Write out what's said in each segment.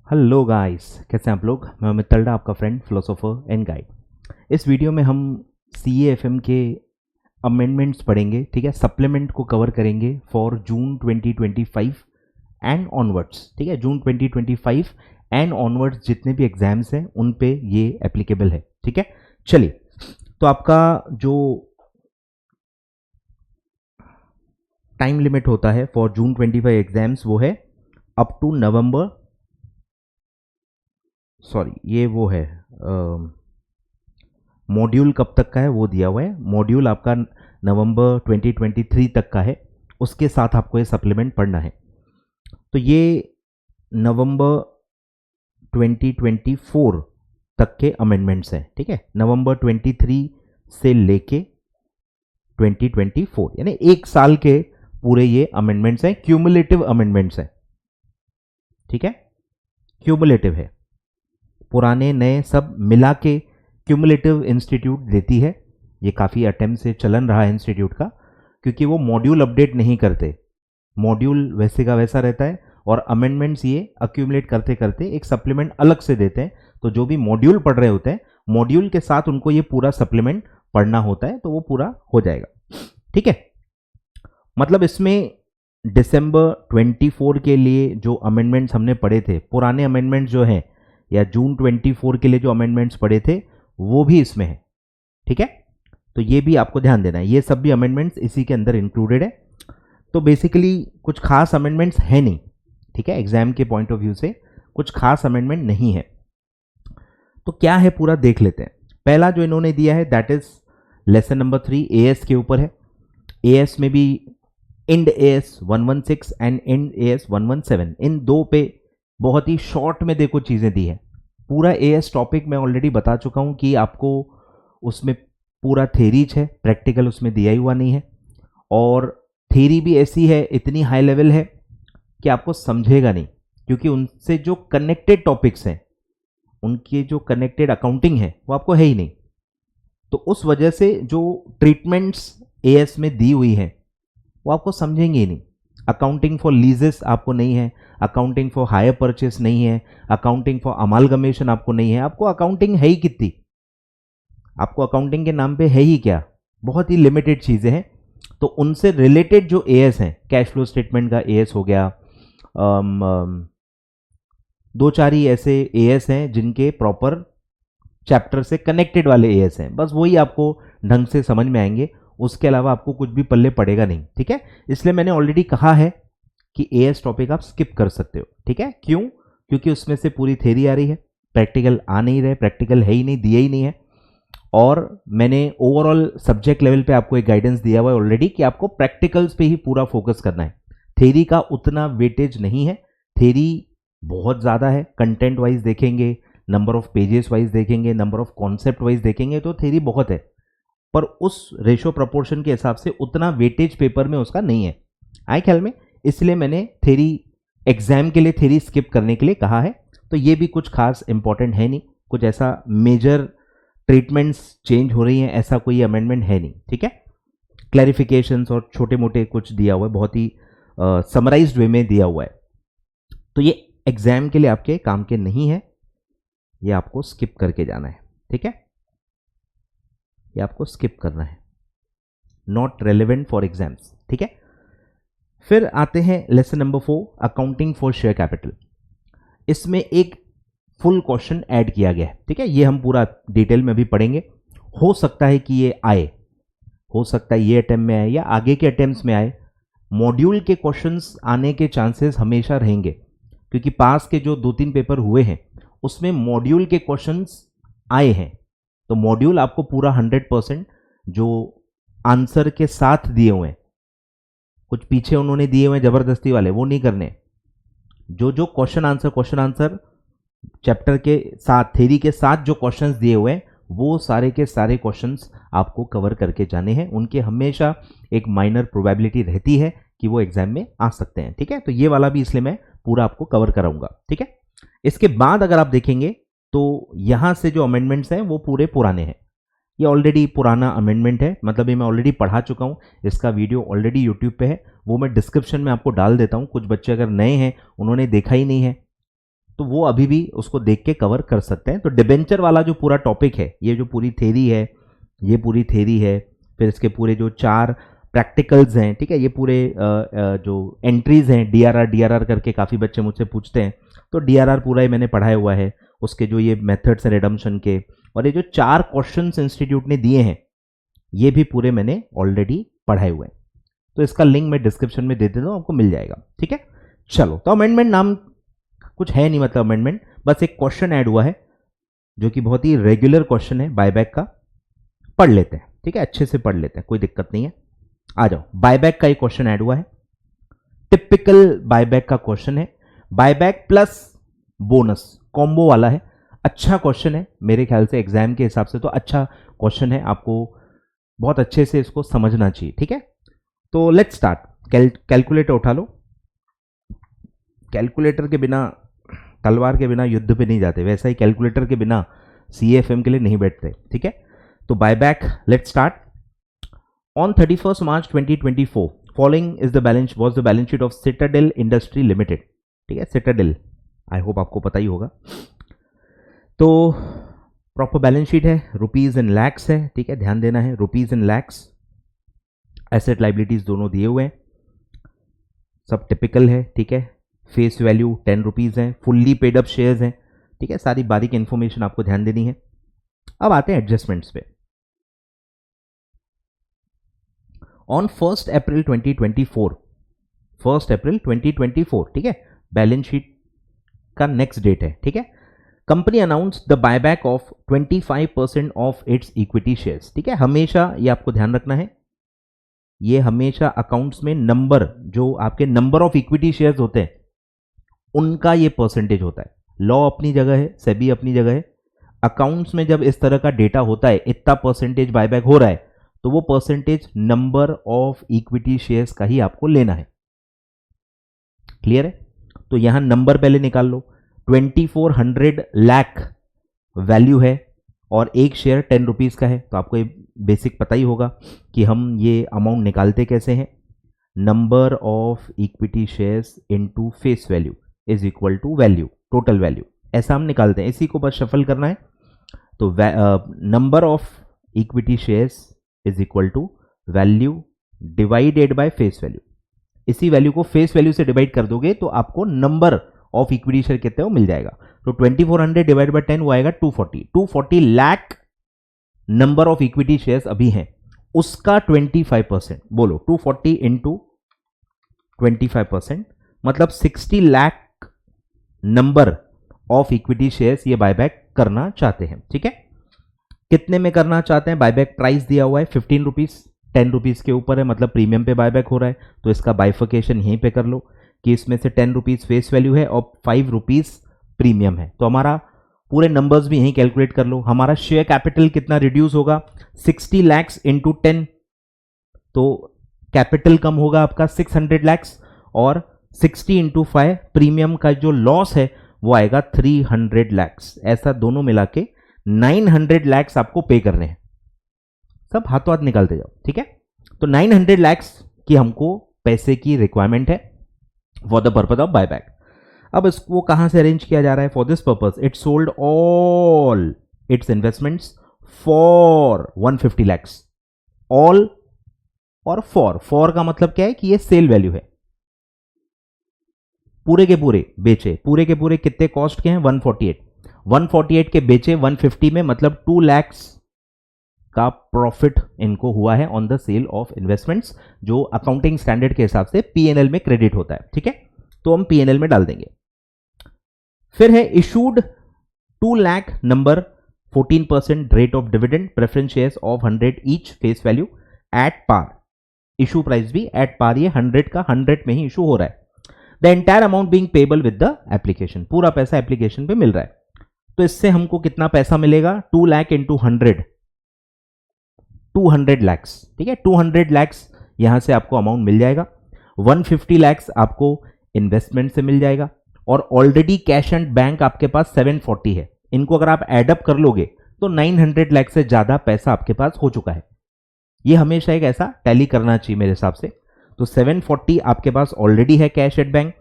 Hello guys, कैसे हैं आप लोग। मैं अमित तलड़ा, आपका फ्रेंड, फिलोसोफर एंड गाइड। इस वीडियो में हम CAFM के अमेंडमेंट्स पढ़ेंगे, ठीक है। सप्लीमेंट को कवर करेंगे फॉर जून 2025 एंड ऑनवर्ड्स, ठीक है। जून 2025 एंड ऑनवर्ड्स जितने भी एग्जाम्स हैं उन पे ये एप्लीकेबल है, ठीक है। चलिए, तो आपका जो टाइम लिमिट होता है फॉर जून 25 एग्जाम्स वो है अप टू नवंबर, सॉरी ये वो है मॉड्यूल कब तक का है वो दिया हुआ है। मॉड्यूल आपका नवंबर 2023 तक का है, उसके साथ आपको ये सप्लीमेंट पढ़ना है। तो ये नवंबर 2024 तक के अमेंडमेंट्स हैं, ठीक है। नवंबर 23 से लेके 2024 यानी एक साल के पूरे ये अमेंडमेंट्स हैं, क्यूमुलेटिव अमेंडमेंट्स हैं, ठीक है। क्यूमुलेटिव है, पुराने नए सब मिला के क्यूमुलेटिव इंस्टीट्यूट देती है। ये काफ़ी अटेम्प्ट से चलन रहा है इंस्टीट्यूट का, क्योंकि वो मॉड्यूल अपडेट नहीं करते, मॉड्यूल वैसे का वैसा रहता है और अमेंडमेंट्स ये अक्यूमुलेट करते करते एक सप्लीमेंट अलग से देते हैं। तो जो भी मॉड्यूल पढ़ रहे होते हैं, मॉड्यूल के साथ उनको ये पूरा सप्लीमेंट पढ़ना होता है, तो वो पूरा हो जाएगा, ठीक है। मतलब इसमें दिसंबर 24 के लिए जो अमेंडमेंट्स हमने पढ़े थे, पुराने अमेंडमेंट्स जो हैं, या जून 24 के लिए जो अमेंडमेंट्स पढ़े थे वो भी इसमें है, ठीक है। तो ये भी आपको ध्यान देना है, ये सब भी अमेंडमेंट्स इसी के अंदर इंक्लूडेड है। तो बेसिकली कुछ खास अमेंडमेंट्स है नहीं, ठीक है। एग्जाम के पॉइंट ऑफ व्यू से कुछ खास अमेंडमेंट नहीं है। तो क्या है पूरा देख लेते हैं। पहला जो इन्होंने दिया है that is lesson number 3 AS के ऊपर है। AS में भी Ind AS 116 and Ind AS 117, इन दो पे बहुत ही शॉर्ट में देखो चीज़ें दी है। पूरा AS टॉपिक मैं ऑलरेडी बता चुका हूं कि आपको उसमें पूरा थेरीज है, प्रैक्टिकल उसमें दिया ही हुआ नहीं है। और थेरी भी ऐसी है, इतनी हाई लेवल है कि आपको समझेगा नहीं, क्योंकि उनसे जो कनेक्टेड टॉपिक्स हैं, उनके जो कनेक्टेड अकाउंटिंग है वो आपको है ही नहीं। तो उस वजह से जो ट्रीटमेंट्स AS में दी हुई है वो आपको समझेंगे ही नहीं। अकाउंटिंग फॉर लीजेस आपको नहीं है, अकाउंटिंग फॉर हायर परचेस नहीं है, अकाउंटिंग फॉर अमालगमेशन आपको नहीं है। आपको अकाउंटिंग है ही कितनी, आपको अकाउंटिंग के नाम पे है ही क्या, बहुत ही लिमिटेड चीज़ें हैं। तो उनसे रिलेटेड जो AS हैं, कैश फ्लो स्टेटमेंट का AS हो गया, दो चार ही ऐसे AS हैं जिनके प्रॉपर चैप्टर से कनेक्टेड वाले AS हैं, बस वही आपको ढंग से समझ में आएंगे। उसके अलावा आपको कुछ भी पल्ले पड़ेगा नहीं, ठीक है। इसलिए मैंने ऑलरेडी कहा है कि AS टॉपिक आप स्किप कर सकते हो, ठीक है। क्यों? क्योंकि उसमें से पूरी थ्योरी आ रही है, प्रैक्टिकल आ नहीं रहे, प्रैक्टिकल है ही नहीं, दिया ही नहीं है। और मैंने ओवरऑल सब्जेक्ट लेवल पे आपको एक गाइडेंस दिया हुआ है ऑलरेडी कि आपको प्रैक्टिकल्स पे ही पूरा फोकस करना है। थ्योरी का उतना वेटेज नहीं है, थ्योरी बहुत ज़्यादा है। कंटेंट वाइज देखेंगे, नंबर ऑफ पेजेस वाइज देखेंगे, नंबर ऑफ कॉन्सेप्ट वाइज देखेंगे तो थ्योरी बहुत है, पर उस रेशो प्रपोर्शन के हिसाब से उतना वेटेज पेपर में उसका नहीं है, आए ख्याल में। इसलिए मैंने थ्योरी एग्जाम के लिए थ्योरी स्किप करने के लिए कहा है। तो ये भी कुछ खास इंपॉर्टेंट है नहीं, कुछ ऐसा मेजर ट्रीटमेंट्स चेंज हो रही हैं ऐसा कोई अमेंडमेंट है नहीं, ठीक है। क्लैरिफिकेशंस और छोटे मोटे कुछ दिया हुआ है, बहुत ही समराइज्ड वे में दिया हुआ है। तो ये एग्जाम के लिए आपके काम के नहीं है, ये आपको स्किप करके जाना है, ठीक है। ये आपको स्किप करना है, नॉट रेलेवेंट फॉर एग्जाम्स, ठीक है। फिर आते हैं lesson number 4 accounting for share capital. इसमें एक फुल क्वेश्चन ऐड किया गया है, ठीक है। ये हम पूरा डिटेल में भी पढ़ेंगे। हो सकता है कि ये आए, हो सकता है ये अटेम्प्ट में आए या आगे के अटेम्प्ट्स में आए। मॉड्यूल के क्वेश्चंस आने के चांसेस हमेशा रहेंगे, क्योंकि पास के जो 2-3 पेपर हुए हैं उसमें मॉड्यूल के क्वेश्चंस आए हैं। तो मॉड्यूल आपको पूरा 100% जो आंसर के साथ दिए हुए हैं, कुछ पीछे उन्होंने दिए हुए जबरदस्ती वाले वो नहीं करने। जो जो क्वेश्चन आंसर चैप्टर के साथ, थ्योरी के साथ जो क्वेश्चंस दिए हुए हैं वो सारे के सारे क्वेश्चंस आपको कवर करके जाने हैं। उनके हमेशा एक माइनर प्रोबेबिलिटी रहती है कि वो एग्जाम में आ सकते हैं, ठीक है। तो ये वाला भी इसलिए मैं पूरा आपको कवर कराऊंगा, ठीक है। इसके बाद अगर आप देखेंगे तो यहां से जो अमेंडमेंट्स हैं वो पूरे पुराने हैं। ये ऑलरेडी पुराना अमेंडमेंट है, मतलब ये मैं ऑलरेडी पढ़ा चुका हूँ, इसका वीडियो ऑलरेडी यूट्यूब पे है, वो मैं डिस्क्रिप्शन में आपको डाल देता हूँ। कुछ बच्चे अगर नए हैं, उन्होंने देखा ही नहीं है, तो वो अभी भी उसको देख के कवर कर सकते हैं। तो डिबेंचर वाला जो पूरा टॉपिक है, ये जो पूरी थेरी है, ये पूरी थेरी है, फिर इसके पूरे जो 4 प्रैक्टिकल्स हैं, ठीक है, ये पूरे जो एंट्रीज हैं, डीआरआर करके काफ़ी बच्चे मुझसे पूछते हैं, तो डीआरआर पूरा ही मैंने पढ़ाया हुआ है। उसके जो ये मेथड्स हैं रिडम्पशन के, और ये जो 4 क्वेश्चंस इंस्टीट्यूट ने दिए हैं, ये भी पूरे मैंने ऑलरेडी पढ़ाए हुए हैं। तो इसका लिंक मैं डिस्क्रिप्शन में दे देता हूँ, आपको मिल जाएगा, ठीक है। चलो, तो अमेंडमेंट नाम कुछ है नहीं, मतलब अमेंडमेंट बस एक क्वेश्चन ऐड हुआ है जो कि बहुत ही रेगुलर क्वेश्चन है बायबैक का। पढ़ लेते हैं, ठीक है, अच्छे से पढ़ लेते हैं, कोई दिक्कत नहीं है। आ जाओ, बायबैक का एक क्वेश्चन ऐड हुआ है, टिपिकल बायबैक का क्वेश्चन है, बायबैक प्लस बोनस कॉम्बो वाला है। अच्छा क्वेश्चन है मेरे ख्याल से, एग्जाम के हिसाब से तो अच्छा क्वेश्चन है, आपको बहुत अच्छे से इसको समझना चाहिए, ठीक है। तो लेट्स स्टार्ट। कैलकुलेटर उठा लो। कैलकुलेटर के बिना, तलवार के बिना युद्ध पे नहीं जाते, वैसा ही कैलकुलेटर के बिना CFM के लिए नहीं बैठते, ठीक है। तो buyback, let's start. On 31 March 2024 following is the balance was the balance sheet of Citadel industry limited, ठीक है, सिटाडेल, आई होप आपको पता ही होगा। तो प्रॉपर बैलेंस शीट है, रुपीज इन लैक्स है, ठीक है, ध्यान देना है, rupees in lakhs. Asset liabilities दोनों दिए हुए हैं, सब टिपिकल है, ठीक है। फेस वैल्यू 10 रुपीज है, फुल्ली पेड अप शेयर्स हैं, ठीक है, सारी बारीक इंफॉर्मेशन आपको ध्यान देनी है। अब आते हैं एडजस्टमेंट्स पे। ऑन 1 अप्रैल 2024, 1 अप्रैल 2024, ठीक है, बैलेंस शीट का नेक्स्ट डेट है, ठीक है। Company announce the buyback of 25% of its equity shares, ठीक है। हमेशा ये आपको ध्यान रखना है, ये हमेशा अकाउंट्स में नंबर, जो आपके नंबर ऑफ इक्विटी शेयर्स होते हैं उनका ये परसेंटेज होता है। लॉ अपनी जगह है, सेबी अपनी जगह है, अकाउंट्स में जब इस तरह का डेटा होता है, इतना परसेंटेज बायबैक हो रहा है, तो वो percentage number of equity shares का ही आपको लेना है। क्लियर है? तो यहां नंबर पहले निकाल लो। 2400 लाख वैल्यू है और एक शेयर 10 रुपीज का है, तो आपको ये बेसिक पता ही होगा कि हम ये अमाउंट निकालते कैसे हैं। Number of equity shares into face value is equal to value, total value, ऐसा हम निकालते हैं। इसी को बस शफल करना है। तो number of equity shares is equal to value divided by face value. इसी वैल्यू को फेस वैल्यू से डिवाइड कर दोगे तो आपको नंबर ऑफ इक्विटी शेयर कितने वो मिल जाएगा। तो 2400 डिवाइड बाय 10 वो आएगा 240 lakh number of equity shares अभी हैं, उसका 25%, बोलो 240 इंटू 25%, मतलब 60 lakh number of equity shares ये बायबैक करना चाहते हैं, ठीक है। कितने में करना चाहते हैं? बायबैक प्राइस दिया हुआ है 15 रुपीज, 10 रुपीज के ऊपर है, मतलब प्रीमियम पे बायबैक हो रहा है, तो इसका बाइफिकेशन यहीं पे कर लो कि इसमें से 10 रुपीज फेस वैल्यू है और 5 रुपीज प्रीमियम है। तो हमारा पूरे नंबर्स भी यहीं कैलकुलेट कर लो। हमारा शेयर कैपिटल कितना रिड्यूस होगा? 60 लैक्स इंटू 10, तो कैपिटल कम होगा आपका 600 लैक्स, और 60 इंटू 5 प्रीमियम का जो लॉस है वो आएगा 300 लैक्स। ऐसा दोनों मिला के 900 लैक्स आपको पे करने हैं। सब हाथों हाथ निकालते जाओ, ठीक है। तो 900 लैक्स की हमको पैसे की रिक्वायरमेंट है for the purpose of buyback. अब इसको कहां से अरेंज किया जा रहा है? For this purpose it sold all it's investments for 150 lakhs. All और फॉर का मतलब क्या है कि ये सेल वैल्यू है। पूरे के पूरे बेचे, पूरे के पूरे कितने कॉस्ट के हैं? 148 के बेचे 150 में, मतलब 2 लैक्स का प्रॉफिट इनको हुआ है on the sale of investments, जो अकाउंटिंग स्टैंडर्ड के हिसाब से पीएनएल में क्रेडिट होता है, ठीक है। तो हम पीएनएल में डाल देंगे। फिर है issued 2 lakh number 14% rate of dividend preference shares of 100 each face value at par. Issue price भी एट पार, ये 100 का 100 में ही इशू हो रहा है। The entire amount being payable with the application, पूरा पैसा एप्लीकेशन पे मिल रहा है। तो इससे हमको कितना पैसा मिलेगा? 2 लाख इंटू 100, 200 लैक्स, ठीक है। 200 लैक्स यहां से आपको अमाउंट मिल जाएगा। 150 लैक्स आपको इन्वेस्टमेंट से मिल जाएगा, और ऑलरेडी कैश एंड बैंक आपके पास 740 है। इनको अगर आप एडअप कर लोगे तो 900 लैक्स से ज्यादा पैसा आपके पास हो चुका है। ये हमेशा एक ऐसा टैली करना चाहिए मेरे हिसाब से। तो 740 आपके पास ऑलरेडी है कैश एट बैंक,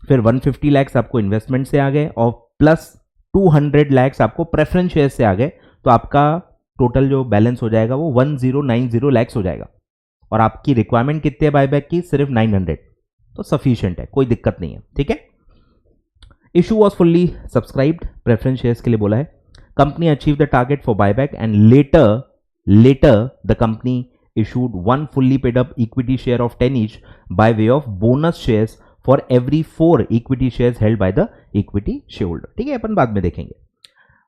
फिर 150 लैक्स आपको इन्वेस्टमेंट से आ गए और प्लस 200 लैक्स आपको प्रेफरेंस शेयर से आ गए, तो आपका टोटल जो बैलेंस हो जाएगा वो 1090 लैक्स हो जाएगा। और आपकी रिक्वायरमेंट कितनी है बायबैक की? सिर्फ 900, तो सफिशिएंट है, कोई दिक्कत नहीं है, ठीक है। Issue was fully subscribed, preference shares के लिए बोला है। Company achieve the target for buyback and later the company issued one fully paid up equity share of 10 each by way of bonus shares for every 4 equity shares held by the equity shareholder। ठीक है, अपन बाद में देखेंगे।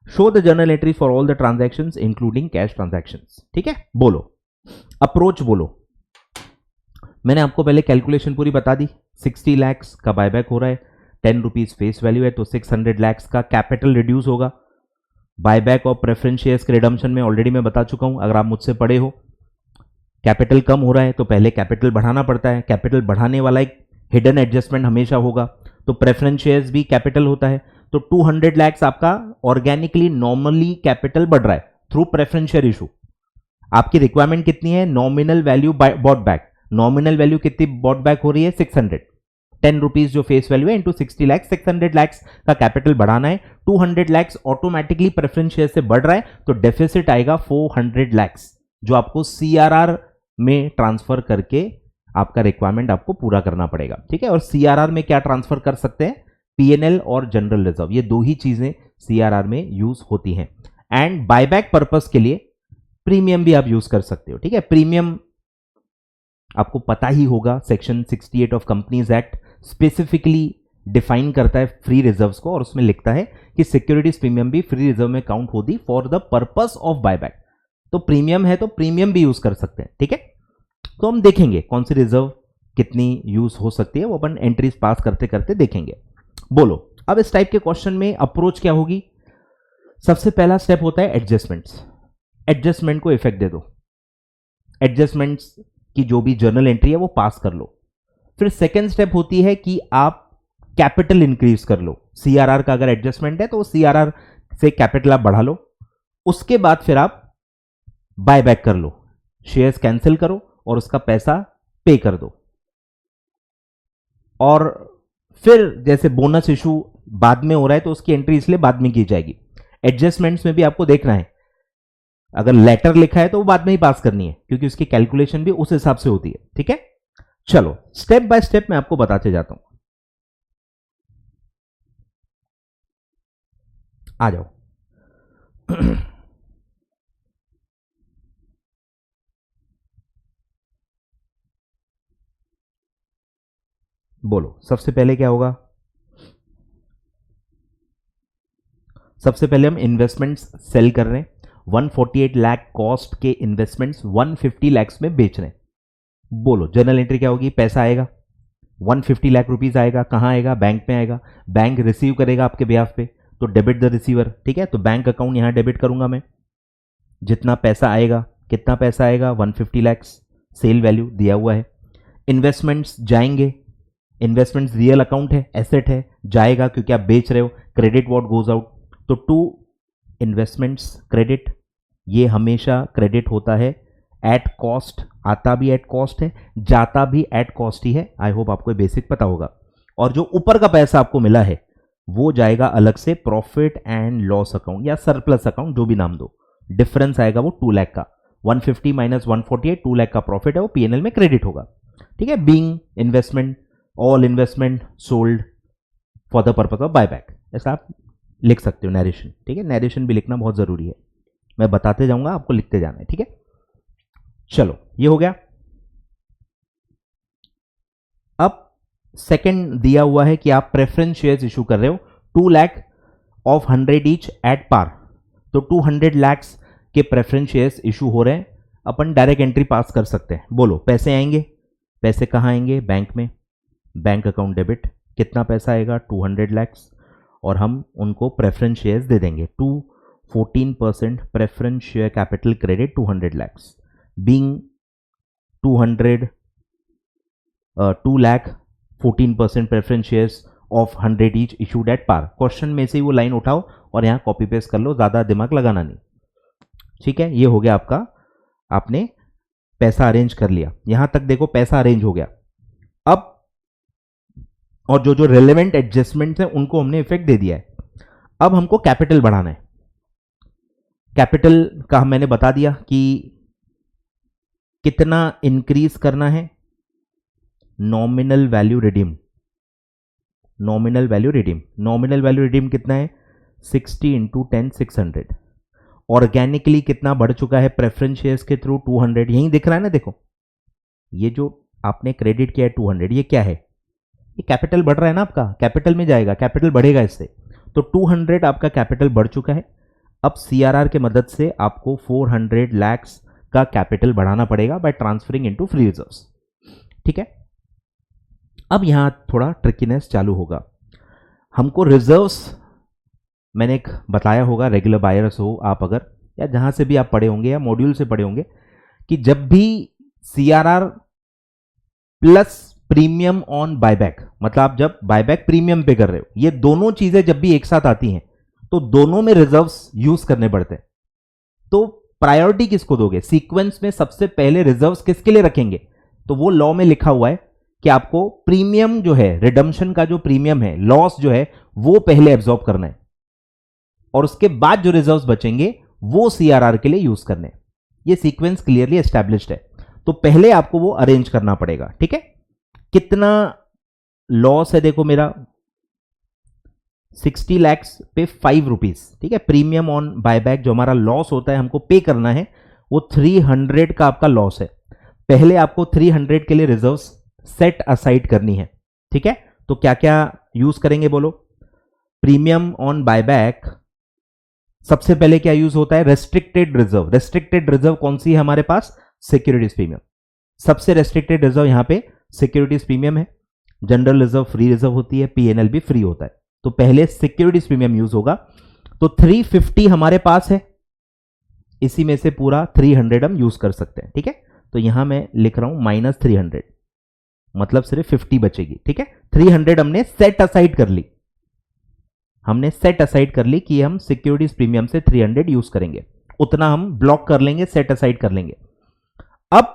Show the journal entry for all the transactions including cash transactions. ठीक है, बोलो approach बोलो। मैंने आपको पहले कैलकुलेशन पूरी बता दी। 60 लैक्स का बायबैक हो रहा है, 10 रुपीज फेस वैल्यू है, तो 600 लैक्स का कैपिटल रिड्यूस होगा। बायबैक और प्रेफरेंस शेयर्स के रिडम्पशन में ऑलरेडी मैं बता चुका हूं, अगर आप मुझसे पढ़े हो। कैपिटल कम हो रहा है तो पहले कैपिटल बढ़ाना पड़ता है, कैपिटल बढ़ाने वाला एक हिडन एडजस्टमेंट हमेशा होगा, तो प्रेफरेंस शेयर्स भी कैपिटल होता है। तो 200 लैक्स आपका ऑर्गेनिकली नॉर्मली कैपिटल बढ़ रहा है थ्रू प्रेफरेंस शेयर इशू। आपकी रिक्वायरमेंट कितनी है? Nominal value bought back. Nominal value कितनी बॉट बैक हो रही है? 600। 10 रुपीज जो फेस वैल्यू है इंटू 60 लैक्स, 600 लैक्स का कैपिटल बढ़ाना है। 200 लैक्स ऑटोमेटिकली प्रेफरेंस शेयर से बढ़ रहा है, तो डेफिसिट आएगा 400 लैक्स, जो आपको सीआरआर में ट्रांसफर करके आपका रिक्वायरमेंट आपको पूरा करना पड़ेगा। ठीक है, और सीआरआर में क्या ट्रांसफर कर सकते हैं? पीएनएल और जनरल रिजर्व, ये दो ही चीजें सीआरआर में यूज होती हैं। एंड बायबैक पर्पस के लिए प्रीमियम भी आप यूज कर सकते हो। ठीक है, प्रीमियम आपको पता ही होगा, section 68 of companies act specifically define करता है फ्री रिजर्व्स को, और उसमें लिखता है कि सिक्योरिटीज प्रीमियम भी फ्री रिजर्व में काउंट होती for the purpose of buyback. तो प्रीमियम है तो प्रीमियम भी यूज कर सकते हैं। ठीक है, तो हम देखेंगे कौन सी रिजर्व कितनी यूज हो सकती है, वो अपन एंट्रीज पास करते करते देखेंगे। बोलो अब इस टाइप के क्वेश्चन में अप्रोच क्या होगी? सबसे पहला स्टेप होता है एडजस्टमेंट्स। एडजस्टमेंट को इफेक्ट दे दो, एडजस्टमेंट्स की जो भी जर्नल एंट्री है वो पास कर लो। फिर सेकेंड स्टेप होती है कि आप कैपिटल इंक्रीज कर लो। सीआरआर का अगर एडजस्टमेंट है तो सीआरआर से कैपिटल आप बढ़ा लो। उसके बाद फिर आप बायबैक कर लो, शेयर्स कैंसिल करो और उसका पैसा पे कर दो। और फिर जैसे बोनस इशू बाद में हो रहा है तो उसकी एंट्री इसलिए बाद में की जाएगी। एडजस्टमेंट्स में भी आपको देखना है, अगर लेटर लिखा है तो वो बाद में ही पास करनी है, क्योंकि उसकी कैलकुलेशन भी उस हिसाब से होती है। ठीक है, चलो स्टेप बाय स्टेप मैं आपको बताते जाता हूं। आ जाओ। बोलो सबसे पहले क्या होगा? सबसे पहले हम इन्वेस्टमेंट्स सेल कर रहे हैं। 148 लाख कॉस्ट के इन्वेस्टमेंट्स 150 लैक्स में बेच रहे हैं। बोलो जर्नल एंट्री क्या होगी? पैसा आएगा 150 लाख रुपीज आएगा। कहां आएगा? बैंक में आएगा। बैंक रिसीव करेगा आपके ब्याह पे, तो डेबिट द रिसीवर। ठीक है, तो बैंक अकाउंट यहां डेबिट करूंगा मैं। जितना पैसा आएगा, कितना पैसा आएगा? 150 लैक्स सेल वैल्यू दिया हुआ है। इन्वेस्टमेंट्स जाएंगे, इन्वेस्टमेंट्स रियल अकाउंट है, एसेट है, जाएगा क्योंकि आप बेच रहे हो। क्रेडिट व्हाट गोज आउट, तो टू इन्वेस्टमेंट्स क्रेडिट, ये हमेशा क्रेडिट होता है एट कॉस्ट। आता भी एट कॉस्ट है, जाता भी एट कॉस्ट ही है। आई होप आपको बेसिक पता होगा। और जो ऊपर का पैसा आपको मिला है वो जाएगा अलग से प्रॉफिट एंड लॉस अकाउंट या सरप्लस अकाउंट, जो भी नाम दो। डिफरेंस आएगा वो 2 लाख का। 150 माइनस 148, 2 लाख का प्रॉफिट है, वो पीएनएल में क्रेडिट होगा। ठीक है, being investment, all investment sold for the purpose of buyback, ऐसा आप लिख सकते हो नैरेशन। ठीक है, नैरेशन भी लिखना बहुत जरूरी है, मैं बताते जाऊंगा, आपको लिखते जाना है। ठीक है, चलो ये हो गया। अब सेकंड दिया हुआ है कि आप प्रेफरेंस शेयर्स इशू कर रहे हो 2 lakh of 100 each at par, तो 200 लैक्स के प्रेफरेंस शेयर्स इशू हो रहे हैं। अपन डायरेक्ट एंट्री पास कर सकते हैं। बोलो पैसे आएंगे, पैसे कहाँ आएंगे? बैंक में, बैंक अकाउंट डेबिट। कितना पैसा आएगा? 200 लैक्स, और हम उनको प्रेफरेंस शेयर्स दे देंगे। 14% preference share capital credit 200 lakhs, being 2 lakh 14% preference shares of 100 each issued at par. Question में से ही वो लाइन उठाओ और यहां कॉपी पेस्ट कर लो, ज्यादा दिमाग लगाना नहीं। ठीक है, ये हो गया आपका, आपने पैसा अरेंज कर लिया। यहां तक देखो पैसा अरेंज हो गया। अब और जो जो रेलेवेंट एडजस्टमेंट्स हैं उनको हमने इफेक्ट दे दिया है। अब हमको कैपिटल बढ़ाना है। कैपिटल का मैंने बता दिया कि कितना इंक्रीज करना है, nominal value redeem. Nominal value redeem, nominal value redeem कितना है 60 इंटू 10 600। ऑर्गेनिकली कितना बढ़ चुका है प्रेफरेंस शेयर्स के थ्रू 200, यहीं दिख रहा है ना, देखो ये जो आपने क्रेडिट किया है 200, ये क्या है, ये कैपिटल बढ़ रहा है ना आपका, कैपिटल में जाएगा, कैपिटल बढ़ेगा इससे। तो 200 आपका कैपिटल बढ़ चुका है। अब सीआरआर के मदद से आपको 400 lakhs का कैपिटल बढ़ाना पड़ेगा by transferring into free reserves. ठीक है, अब यहां थोड़ा ट्रिकीनेस चालू होगा। हमको रिजर्व्स मैंने एक बताया होगा, रेगुलर बायर्स हो आप अगर, या जहां से भी आप पढ़े होंगे या मॉड्यूल से पढ़े होंगे, कि जब भी CRR plus premium on buyback, मतलब आप जब बायबैक प्रीमियम पे कर रहे हो, ये दोनों चीजें जब भी एक साथ आती हैं तो दोनों में रिजर्व्स यूज करने पड़ते हैं। तो प्रायोरिटी किसको दोगे, सीक्वेंस में सबसे पहले रिजर्व्स किसके लिए रखेंगे, तो वो लॉ में लिखा हुआ है कि आपको प्रीमियम जो है, रिडम्पशन का जो प्रीमियम है, लॉस जो है, वो पहले एब्जॉर्ब करना है और उसके बाद जो रिजर्व्स बचेंगे वो सीआरआर के लिए यूज करने। ये सीक्वेंस क्लियरली एस्टैब्लिश्ड है, तो पहले आपको वो अरेंज करना पड़ेगा। ठीक है, कितना लॉस है देखो मेरा 60 lakhs पे 5 रुपीज। ठीक है, प्रीमियम ऑन बायबैक जो हमारा लॉस होता है हमको पे करना है, वो 300 का आपका लॉस है। पहले आपको 300 के लिए रिजर्व्स सेट असाइड करनी है। ठीक है, तो क्या क्या यूज करेंगे बोलो, प्रीमियम ऑन बायबैक सबसे पहले क्या यूज होता है, रेस्ट्रिक्टेड रिजर्व। रेस्ट्रिक्टेड रिजर्व कौन सी है हमारे पास, सिक्योरिटीज प्रीमियम। सबसे रेस्ट्रिक्टेड रिजर्व यहां पे सिक्योरिटीज प्रीमियम है। जनरल रिजर्व फ्री रिजर्व होती है, पीएनएल भी फ्री होता है, तो पहले सिक्योरिटीज प्रीमियम यूज होगा। तो 350 हमारे पास है, इसी में से पूरा 300 हम यूज कर सकते हैं। ठीक है, तो यहां मैं लिख रहा हूं -300, मतलब सिर्फ 50 बचेगी। ठीक है, 300 हमने सेट असाइड कर ली, हमने सेट असाइड कर ली कि हम सिक्योरिटीज प्रीमियम से 300 यूज करेंगे, उतना हम ब्लॉक कर लेंगे, सेट असाइड कर लेंगे। अब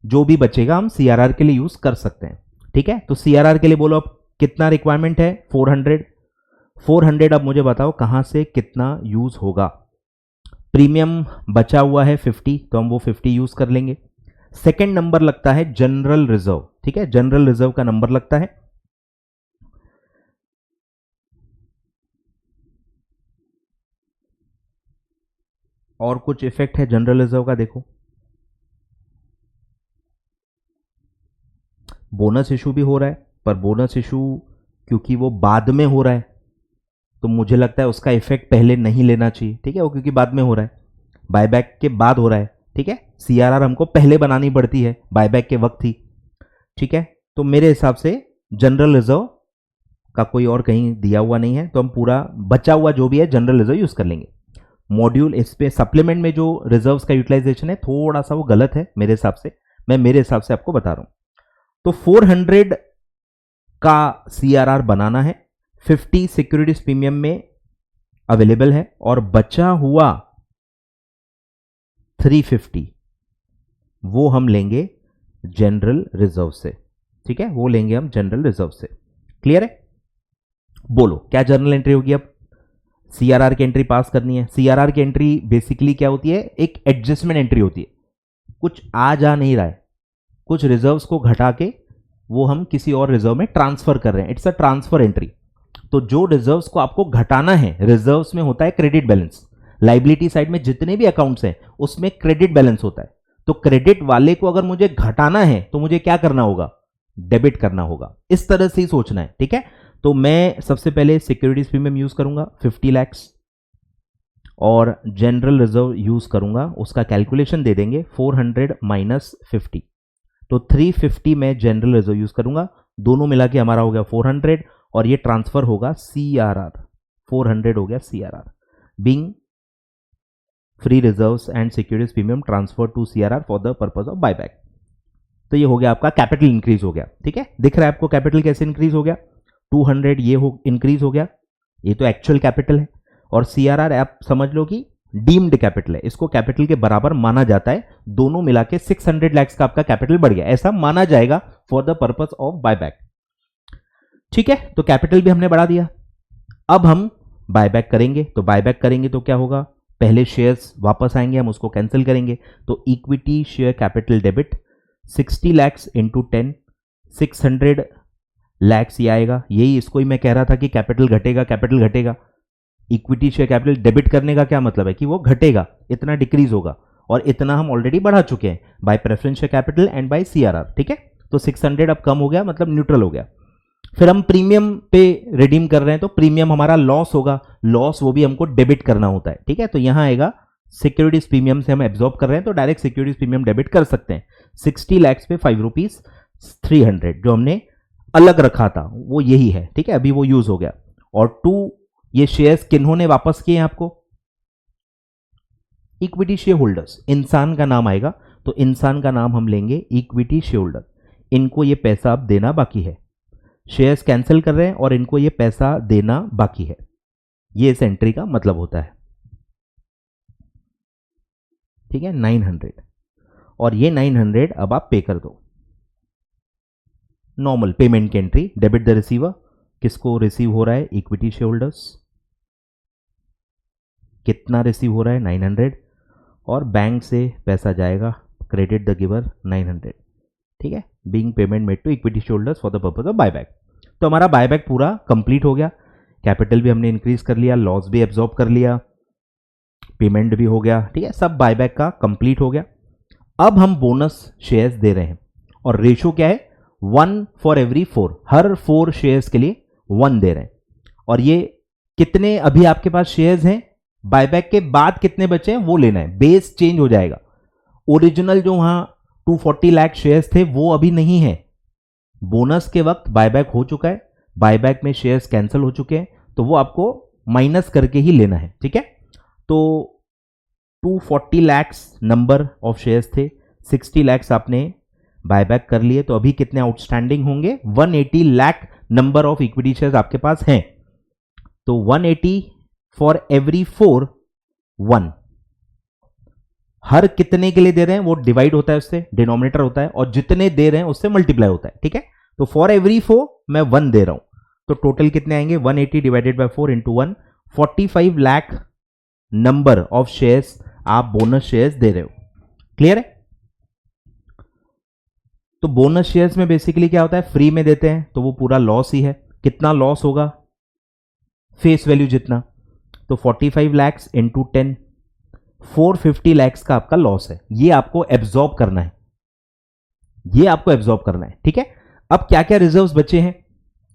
जो भी बचेगा हम सीआरआर के लिए यूज कर सकते हैं। ठीक है, तो सीआरआर के लिए बोलो अब कितना रिक्वायरमेंट है, 400। 400 अब मुझे बताओ कहां से कितना यूज होगा। प्रीमियम बचा हुआ है 50, तो हम वो 50 यूज कर लेंगे। सेकेंड नंबर लगता है जनरल रिजर्व। ठीक है, जनरल रिजर्व का नंबर लगता है और कुछ इफेक्ट है जनरल रिजर्व का, देखो बोनस इशू भी हो रहा है, पर बोनस इशू क्योंकि वो बाद में हो रहा है तो मुझे लगता है उसका इफेक्ट पहले नहीं लेना चाहिए। ठीक है, वो क्योंकि बाद में हो रहा है, बायबैक के बाद हो रहा है। ठीक है, सीआरआर हमको पहले बनानी पड़ती है, बायबैक के वक्त ही। ठीक है, तो मेरे हिसाब से जनरल रिजर्व का कोई और कहीं दिया हुआ नहीं है, तो हम पूरा बचा हुआ जो भी है जनरल रिजर्व यूज कर लेंगे। मॉड्यूल इस पे सप्लीमेंट में जो रिजर्व्स का यूटिलाइजेशन है थोड़ा सा वो गलत है मेरे हिसाब से, मैं मेरे हिसाब से आपको बता रहा हूं। तो 400 का सीआरआर बनाना है, 50 सिक्योरिटीज प्रीमियम में अवेलेबल है और बचा हुआ 350 वो हम लेंगे जनरल रिजर्व से। ठीक है, वो लेंगे हम जनरल रिजर्व से। क्लियर है, बोलो क्या जर्नल एंट्री होगी। अब सीआरआर की एंट्री पास करनी है। सीआरआर की एंट्री बेसिकली क्या होती है, एक एडजस्टमेंट एंट्री होती है। कुछ आ जा नहीं रहा है, कुछ रिजर्व्स को घटा के वो हम किसी और रिजर्व में ट्रांसफर कर रहे हैं, इट्स अ ट्रांसफर एंट्री। तो जो रिजर्व्स को आपको घटाना है, रिजर्व्स में होता है क्रेडिट बैलेंस, लाइबिलिटी साइड में जितने भी अकाउंट्स हैं उसमें क्रेडिट बैलेंस होता है। तो क्रेडिट वाले को अगर मुझे घटाना है तो मुझे क्या करना होगा, डेबिट करना होगा। इस तरह से ही सोचना है। ठीक है, तो मैं सबसे पहले सिक्योरिटीज प्रीमियम यूज करूंगा 50 lakhs और जनरल रिजर्व यूज करूंगा, उसका कैलकुलेशन दे देंगे 400 माइनस 50, तो 350 में जनरल रिजर्व यूज करूंगा, दोनों मिला के हमारा हो गया 400 और ये ट्रांसफर होगा सीआरआर, 400 हो गया CRR, being free reserves and securities premium transfer to CRR for the purpose of buyback. तो ये हो गया आपका कैपिटल इंक्रीज हो गया। ठीक है, दिख रहा है आपको कैपिटल कैसे इंक्रीज हो गया, 200 ये हो इंक्रीज हो गया, ये तो एक्चुअल कैपिटल है। और सीआरआर आप समझ लो कि डीम्ड कैपिटल है, इसको कैपिटल के बराबर माना जाता है, दोनों मिला के 600 lakhs का आपका कैपिटल बढ़ गया, ऐसा माना जाएगा for the purpose of buyback. ठीक है, तो कैपिटल भी हमने बढ़ा दिया। अब हम बायबैक करेंगे, तो बायबैक करेंगे तो क्या होगा, पहले शेयर्स वापस आएंगे, हम उसको कैंसिल करेंगे। तो equity share capital debit 60 lakhs into 10, 600 lakhs ये आएगा। यही इसको ही मैं कह रहा था कि कैपिटल घटेगा, कैपिटल घटेगा। इक्विटी शेयर कैपिटल डेबिट करने का क्या मतलब है कि वो घटेगा, इतना डिक्रीज होगा, और इतना हम ऑलरेडी बढ़ा चुके हैं by preference share capital and by CRR. ठीक है, तो 600 अब कम हो गया, मतलब न्यूट्रल हो गया। फिर हम प्रीमियम पे रिडीम कर रहे हैं, तो प्रीमियम हमारा लॉस होगा, लॉस वो भी हमको डेबिट करना होता है। ठीक है, तो यहां आएगा सिक्योरिटीज प्रीमियम से हम एब्जॉर्ब कर रहे हैं, तो डायरेक्ट सिक्योरिटीज प्रीमियम डेबिट कर सकते हैं। 60 लैक्स पे 5 रुपीज 300 जो हमने अलग रखा था वो यही है। ठीक है, अभी वो यूज हो गया। और 2 ये शेयर्स किन्होंने वापस किए हैं आपको, इक्विटी शेयर होल्डर्स। इंसान का नाम आएगा, तो इंसान का नाम हम लेंगे इक्विटी शेयर होल्डर। इनको ये पैसा अब देना बाकी है, शेयर्स कैंसिल कर रहे हैं और इनको ये पैसा देना बाकी है। ये इस एंट्री का मतलब होता है। ठीक है, 900, और ये 900 अब आप पे कर दो। नॉर्मल पेमेंट की एंट्री, डेबिट द रिसीवर। किसको रिसीव हो रहा है, इक्विटी शेयर होल्डर्स। कितना रिसीव हो रहा है, 900, और बैंक से पैसा जाएगा, क्रेडिट द गिवर 900। ठीक है, being payment made to equity share holders for the purpose of buyback. तो हमारा बायबैक पूरा कंप्लीट हो गया, कैपिटल भी हमने इंक्रीज कर लिया, लॉस भी एब्जॉर्ब कर लिया, पेमेंट भी हो गया। ठीक है, सब बायबैक का कंप्लीट हो गया। अब हम बोनस शेयर्स दे रहे हैं, और रेशो क्या है, 1 फॉर एवरी 4, हर 4 शेयर्स के लिए 1 दे रहे हैं। और ये कितने अभी आपके पास शेयर्स हैं, बायबैक के बाद कितने बचे हैं वो लेना है, बेस चेंज हो जाएगा। ओरिजिनल जो वहां 240 लाख शेयर्स थे वो अभी नहीं है, बोनस के वक्त बायबैक हो चुका है, बायबैक में शेयर्स कैंसिल हो चुके हैं, तो वो आपको माइनस करके ही लेना है। ठीक है, तो 240 लैक्स नंबर ऑफ शेयर्स थे, 60 लैक्स आपने बायबैक कर लिए, तो अभी कितने आउटस्टैंडिंग होंगे, 180 lakh number of equity shares आपके पास हैं। तो 180 फॉर एवरी 4, 1। हर कितने के लिए दे रहे हैं वो डिवाइड होता है, उससे डिनोमिनेटर होता है, और जितने दे रहे हैं उससे मल्टीप्लाई होता है। ठीक है, तो फॉर एवरी 4 मैं 1 दे रहा हूं, तो टोटल कितने आएंगे, 180 divided by 4 into 1, 45 lakh number of shares आप बोनस शेयर्स दे रहे हो। क्लियर है, तो बोनस शेयर्स में बेसिकली क्या होता है, फ्री में देते हैं तो वो पूरा लॉस ही है। कितना लॉस होगा, फेस वैल्यू जितना, तो 45 लैक्स इंटू 10, 450 लैक्स का आपका लॉस है। ये आपको एब्जॉर्ब करना है, ये आपको एब्जॉर्ब करना है। ठीक है, अब क्या क्या रिजर्व्स बचे हैं,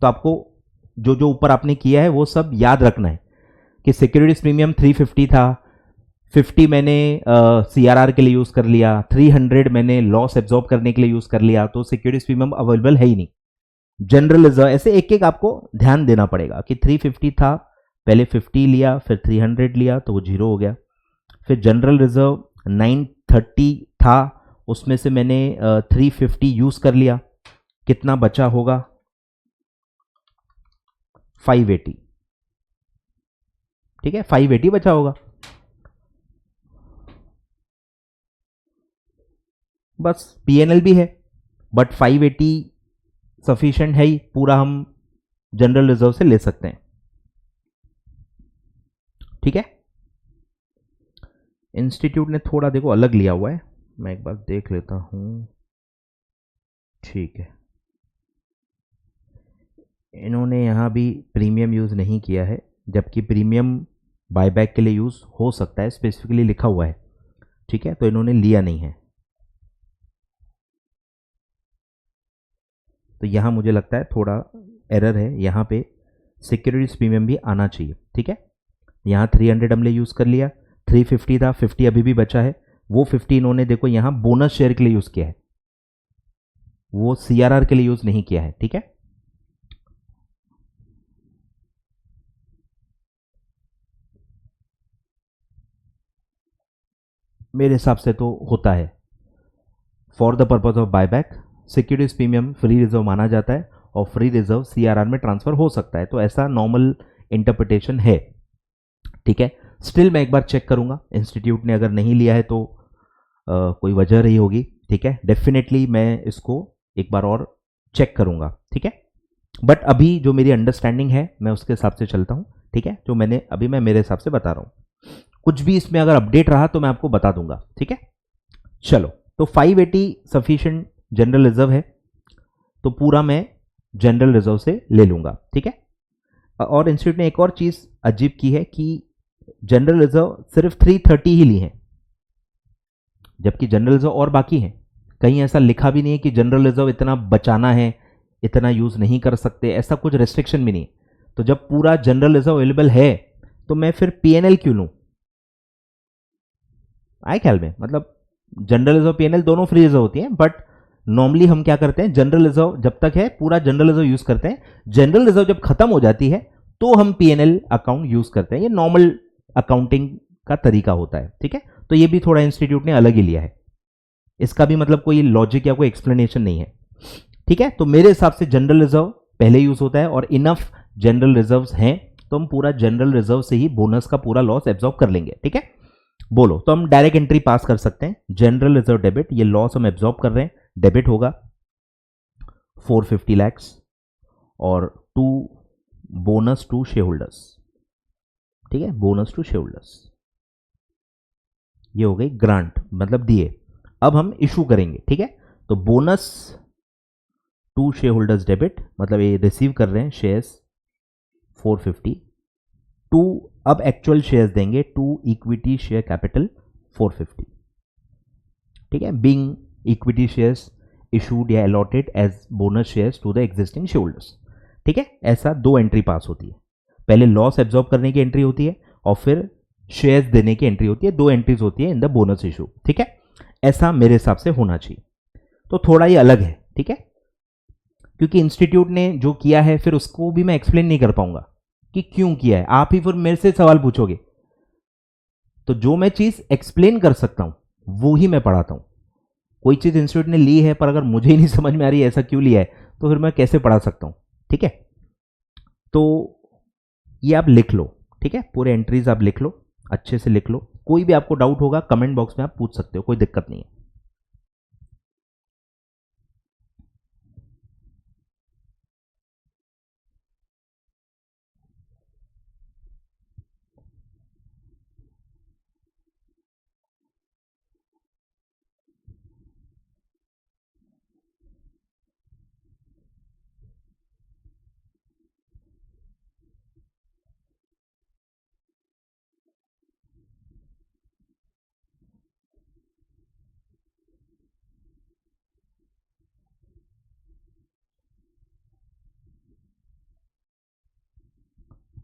तो आपको जो जो ऊपर आपने किया है वो सब याद रखना है कि सिक्योरिटीज प्रीमियम 350 था, 50 मैंने सीआरआर के लिए यूज कर लिया, 300 मैंने लॉस एब्जॉर्ब करने के लिए यूज कर लिया, तो सिक्योरिटीज प्रीमियम अवेलेबल है ही नहीं। जनरल रिजर्व, ऐसे एक एक आपको ध्यान देना पड़ेगा कि 350 था, पहले 50 लिया, फिर 300 लिया, तो वो 0 हो गया। फिर जनरल रिजर्व 930 था, उसमें से मैंने 350 यूज कर लिया, कितना बचा होगा, 580। ठीक है, 580 बचा होगा, बस पीएनएल भी है, बट 580 सफिशिएंट है ही, पूरा हम जनरल रिजर्व से ले सकते हैं। ठीक है, इंस्टीट्यूट ने थोड़ा देखो अलग लिया हुआ है, मैं एक बार देख लेता हूं। ठीक है, इन्होंने यहां भी प्रीमियम यूज नहीं किया है, जबकि प्रीमियम बायबैक के लिए यूज हो सकता है, स्पेसिफिकली लिखा हुआ है। ठीक है, तो इन्होंने लिया नहीं है, तो यहां मुझे लगता है थोड़ा एरर है, यहां पे सिक्योरिटीज प्रीमियम भी आना चाहिए। ठीक है, यहां 300 हमने यूज कर लिया, 350 था, 50 अभी भी बचा है, वो 50 इन्होंने देखो यहां बोनस शेयर के लिए यूज किया है, वो सीआरआर के लिए यूज नहीं किया है। ठीक है, मेरे हिसाब से तो होता है, for the purpose of buyback securities premium free reserve माना जाता है, और फ्री रिजर्व सीआरआर में ट्रांसफर हो सकता है, तो ऐसा नॉर्मल इंटरप्रिटेशन है। ठीक है, स्टिल मैं एक बार चेक करूंगा, इंस्टीट्यूट ने अगर नहीं लिया है तो कोई वजह रही होगी। ठीक है, डेफिनेटली मैं इसको एक बार और चेक करूंगा। ठीक है, बट अभी जो मेरी अंडरस्टैंडिंग है मैं उसके हिसाब से चलता हूँ, ठीक है, जो मैं मेरे हिसाब से बता रहा हूँ। कुछ भी इसमें अगर अपडेट रहा तो मैं आपको बता दूंगा, ठीक है। चलो, तो 580 सफिशिएंट जनरल रिजर्व है, तो पूरा मैं जनरल रिजर्व से ले लूंगा, ठीक है। और इंस्टीट्यूट ने एक और चीज अजीब की है कि जनरल रिजर्व सिर्फ 330 ही ली है, जबकि जनरल रिजर्व और बाकी है। कहीं ऐसा लिखा भी नहीं है कि जनरल रिजर्व इतना बचाना है, इतना यूज नहीं कर सकते, ऐसा कुछ रेस्ट्रिक्शन भी नहीं। तो जब पूरा जनरल रिजर्व अवेलेबल है तो मैं फिर पीएनएल क्यों लूं? आए ख्याल में, मतलब जनरल रिजर्व पीएनएल दोनों फ्री रिजर्व होती है, बट नॉर्मली हम क्या करते हैं, जनरल रिजर्व जब तक है पूरा जनरल रिजर्व यूज करते हैं, जनरल रिजर्व जब खत्म हो जाती है तो हम पीएनएल अकाउंट यूज करते हैं। ये नॉर्मल अकाउंटिंग का तरीका होता है, ठीक है। तो ये भी थोड़ा इंस्टीट्यूट ने अलग ही लिया है, इसका भी मतलब कोई लॉजिक या कोई एक्सप्लेनेशन नहीं है, ठीक है। तो मेरे हिसाब से जनरल रिजर्व पहले यूज होता है और इनफ जनरल रिजर्व्स हैं तो हम पूरा जनरल रिजर्व से ही बोनस का पूरा लॉस एब्जॉर्ब कर लेंगे, ठीक है। बोलो, तो हम डायरेक्ट एंट्री पास कर सकते हैं, जनरल रिजर्व डेबिट, ये लॉस हम एब्जॉर्ब कर रहे हैं, डेबिट होगा 450 लैक्स और to bonus to share holders, ठीक है, बोनस टू शेयर होल्डर्स, ये हो गई ग्रांट, मतलब दिए। अब हम इशू करेंगे, ठीक है। तो bonus to share holders debit, मतलब ये रिसीव कर रहे हैं शेयर्स 450, टू अब एक्चुअल शेयर्स देंगे, टू इक्विटी शेयर कैपिटल 450, ठीक है, बीइंग इक्विटी शेयर्स इशूड या allotted as bonus shares to the existing share holders, ठीक है। ऐसा दो एंट्री पास होती है, पहले लॉस एब्जॉर्ब करने की एंट्री होती है और फिर शेयर्स देने की एंट्री होती है, दो एंट्रीज होती है इन द बोनस इशू, ठीक है। ऐसा मेरे हिसाब से होना चाहिए। तो थोड़ा ये अलग है, ठीक है, क्योंकि इंस्टीट्यूट ने जो किया है फिर उसको भी मैं एक्सप्लेन नहीं कर पाऊंगा कि क्यों किया है, आप ही फिर मेरे से सवाल पूछोगे। तो जो मैं चीज एक्सप्लेन कर सकता हूं वो ही मैं पढ़ाता हूं। कोई चीज इंस्टीट्यूट ने ली है पर अगर मुझे ही नहीं समझ में आ रही है ऐसा क्यों लिया है, तो फिर मैं कैसे पढ़ा सकता हूं, ठीक है। तो ये आप लिख लो, ठीक है, पूरे एंट्रीज आप लिख लो, अच्छे से लिख लो। कोई भी आपको डाउट होगा कमेंट बॉक्स में आप पूछ सकते हो, कोई दिक्कत नहीं है।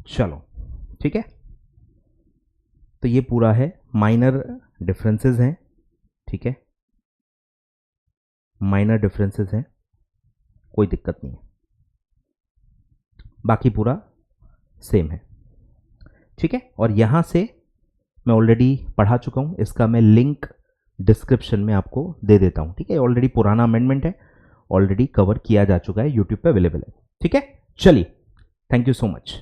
चलो, ठीक है, तो ये पूरा है, माइनर डिफरेंसेस हैं, ठीक है, माइनर डिफरेंसेस हैं, कोई दिक्कत नहीं है, बाकी पूरा सेम है, ठीक है। और यहां से मैं ऑलरेडी पढ़ा चुका हूं, इसका मैं लिंक डिस्क्रिप्शन में आपको दे देता हूं, ठीक है। ऑलरेडी पुराना अमेंडमेंट है, ऑलरेडी कवर किया जा चुका है, यूट्यूब पे अवेलेबल है, ठीक है। चलिए, थैंक यू सो मच।